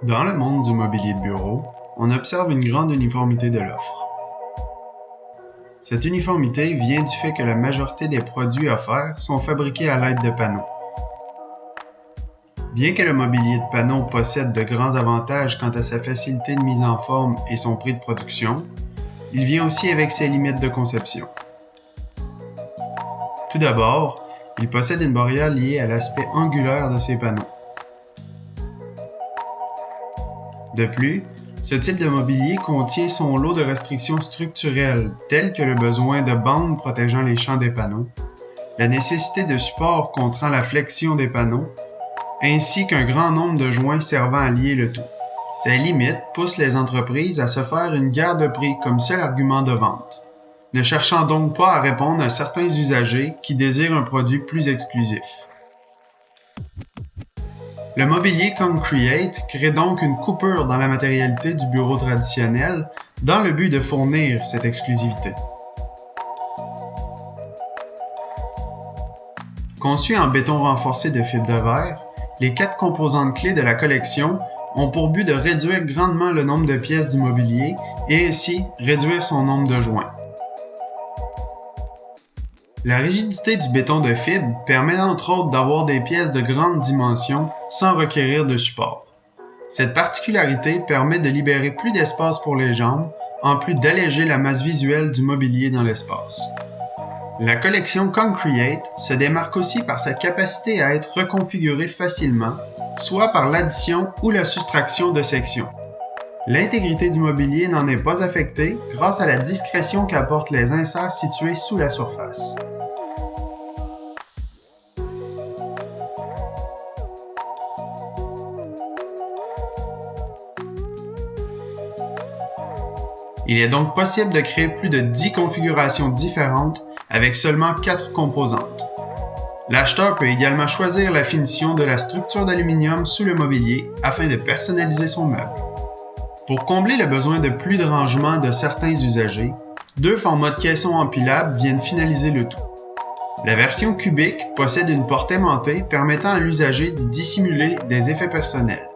Dans le monde du mobilier de bureau, on observe une grande uniformité de l'offre. Cette uniformité vient du fait que la majorité des produits offerts sont fabriqués à l'aide de panneaux. Bien que le mobilier de panneaux possède de grands avantages quant à sa facilité de mise en forme et son prix de production, il vient aussi avec ses limites de conception. Tout d'abord, il possède une barrière liée à l'aspect angulaire de ses panneaux. De plus, ce type de mobilier contient son lot de restrictions structurelles, telles que le besoin de bandes protégeant les champs des panneaux, la nécessité de supports contrant la flexion des panneaux, ainsi qu'un grand nombre de joints servant à lier le tout. Ces limites poussent les entreprises à se faire une guerre de prix comme seul argument de vente, ne cherchant donc pas à répondre à certains usagers qui désirent un produit plus exclusif. Le mobilier Concreate crée donc une coupure dans la matérialité du bureau traditionnel dans le but de fournir cette exclusivité. Conçu en béton renforcé de fibre de verre, les 4 composantes clés de la collection ont pour but de réduire grandement le nombre de pièces du mobilier et ainsi réduire son nombre de joints. La rigidité du béton de fibre permet entre autres d'avoir des pièces de grande dimension sans requérir de support. Cette particularité permet de libérer plus d'espace pour les jambes, en plus d'alléger la masse visuelle du mobilier dans l'espace. La collection Concreate se démarque aussi par sa capacité à être reconfigurée facilement, soit par l'addition ou la soustraction de sections. L'intégrité du mobilier n'en est pas affectée grâce à la discrétion qu'apportent les inserts situés sous la surface. Il est donc possible de créer plus de 10 configurations différentes avec seulement 4 composantes. L'acheteur peut également choisir la finition de la structure d'aluminium sous le mobilier afin de personnaliser son meuble. Pour combler le besoin de plus de rangement de certains usagers, 2 formats de caissons empilables viennent finaliser le tout. La version cubique possède une porte aimantée permettant à l'usager d'y dissimuler des effets personnels.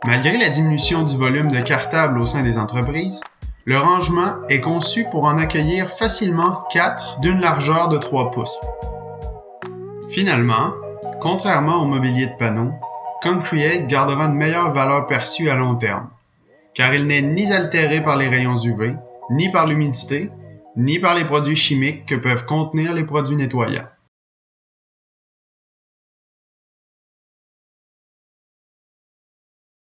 Malgré la diminution du volume de cartables au sein des entreprises, le rangement est conçu pour en accueillir facilement 4 d'une largeur de 3 pouces. Finalement, contrairement au mobilier de panneau, Concreate gardera une meilleure valeur perçue à long terme, car il n'est ni altéré par les rayons UV, ni par l'humidité, ni par les produits chimiques que peuvent contenir les produits nettoyants.